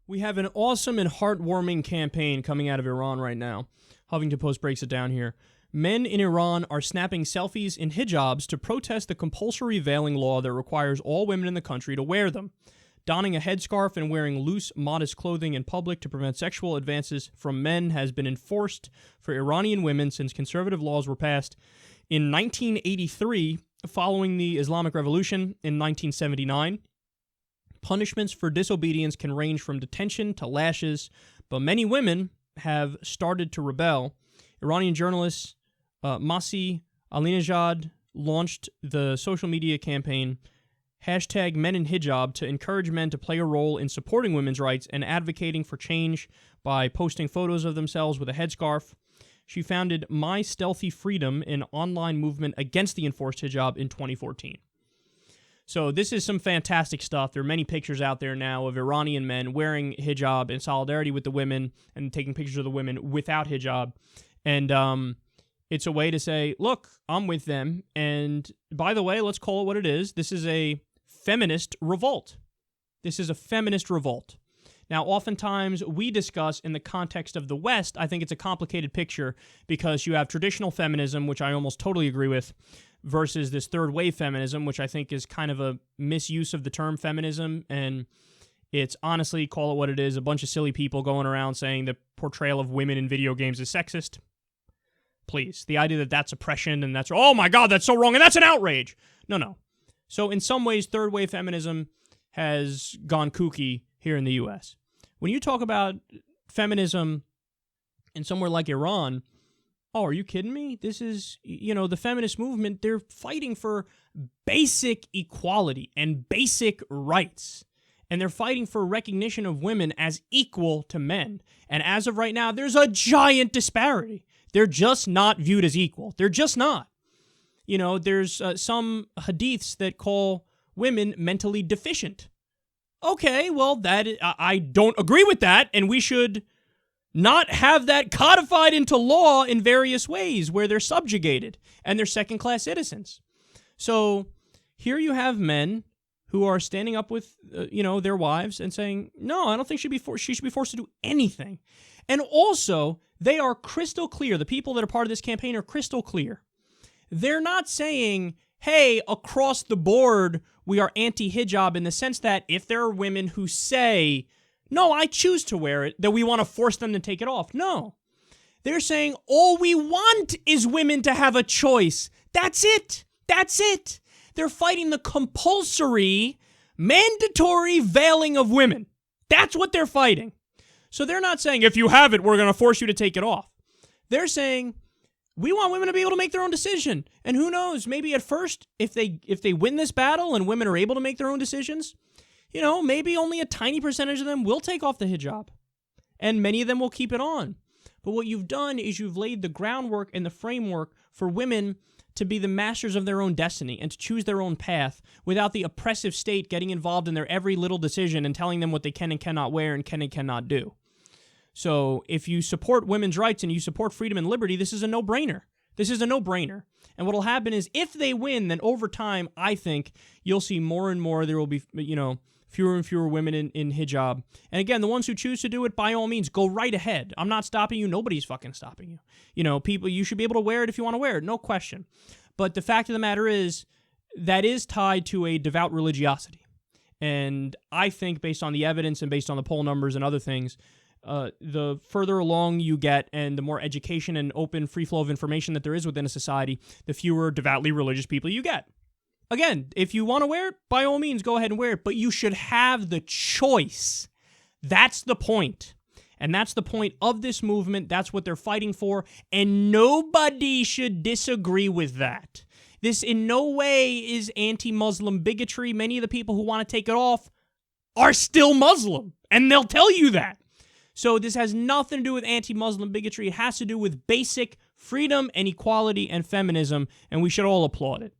We have an awesome and heartwarming campaign coming out of Iran right now. Huffington Post breaks it down here. Men in Iran are snapping selfies in hijabs to protest the compulsory veiling law that requires all women in the country to wear them. Donning a headscarf and wearing loose, modest clothing in public to prevent sexual advances from men has been enforced for Iranian women since conservative laws were passed in 1983 following the Islamic Revolution in 1979. Punishments for disobedience can range from detention to lashes, but many women have started to rebel. Iranian journalist Masi Alinejad launched the social media campaign #MenInHijab to encourage men to play a role in supporting women's rights and advocating for change by posting photos of themselves with a headscarf. She founded My Stealthy Freedom, an online movement against the enforced hijab, in 2014. So this is some fantastic stuff. There are many pictures out there now of Iranian men wearing hijab in solidarity with the women and taking pictures of the women without hijab. And it's a way to say, look, I'm with them. And by the way, let's call it what it is. This is a feminist revolt. This is a feminist revolt. Now, oftentimes we discuss in the context of the West, I think it's a complicated picture because you have traditional feminism, which I almost totally agree with, versus this third wave feminism, which I think is kind of a misuse of the term feminism. And it's honestly, call it what it is, a bunch of silly people going around saying the portrayal of women in video games is sexist. Please. The idea that that's oppression and that's, oh my God, that's so wrong and that's an outrage. No. So in some ways, third wave feminism has gone kooky here in the U.S. When you talk about feminism in somewhere like Iran, oh, are you kidding me? This is, the feminist movement, they're fighting for basic equality and basic rights. And they're fighting for recognition of women as equal to men. And as of right now, there's a giant disparity. They're just not viewed as equal. They're just not. There's some hadiths that call women mentally deficient. Okay, well, I don't agree with that, and we should not have that codified into law in various ways where they're subjugated and they're second-class citizens. So here you have men who are standing up with, their wives and saying, no, I don't think she should be forced to do anything. And also, they are crystal clear. The people that are part of this campaign are crystal clear. They're not saying, hey, across the board, we are anti-hijab in the sense that if there are women who say, no, I choose to wear it, that we want to force them to take it off. No. They're saying all we want is women to have a choice. That's it. That's it. They're fighting the compulsory, mandatory veiling of women. That's what they're fighting. So they're not saying, if you have it, we're going to force you to take it off. They're saying, we want women to be able to make their own decision. And who knows, maybe at first, if they win this battle and women are able to make their own decisions, maybe only a tiny percentage of them will take off the hijab. And many of them will keep it on. But what you've done is you've laid the groundwork and the framework for women to be the masters of their own destiny and to choose their own path without the oppressive state getting involved in their every little decision and telling them what they can and cannot wear and can and cannot do. So if you support women's rights and you support freedom and liberty, this is a no-brainer. This is a no-brainer. And what will happen is if they win, then over time, I think you'll see more and more, there will be, fewer and fewer women in hijab. And again, the ones who choose to do it, by all means, go right ahead. I'm not stopping you. Nobody's fucking stopping you. People, you should be able to wear it if you want to wear it. No question. But the fact of the matter is, that is tied to a devout religiosity. And I think based on the evidence and based on the poll numbers and other things, the further along you get and the more education and open free flow of information that there is within a society, the fewer devoutly religious people you get. Again, if you want to wear it, by all means, go ahead and wear it, but you should have the choice. That's the point. And that's the point of this movement. That's what they're fighting for, and nobody should disagree with that. This in no way is anti-Muslim bigotry. Many of the people who want to take it off are still Muslim, and they'll tell you that. So this has nothing to do with anti-Muslim bigotry. It has to do with basic freedom and equality and feminism, and we should all applaud it.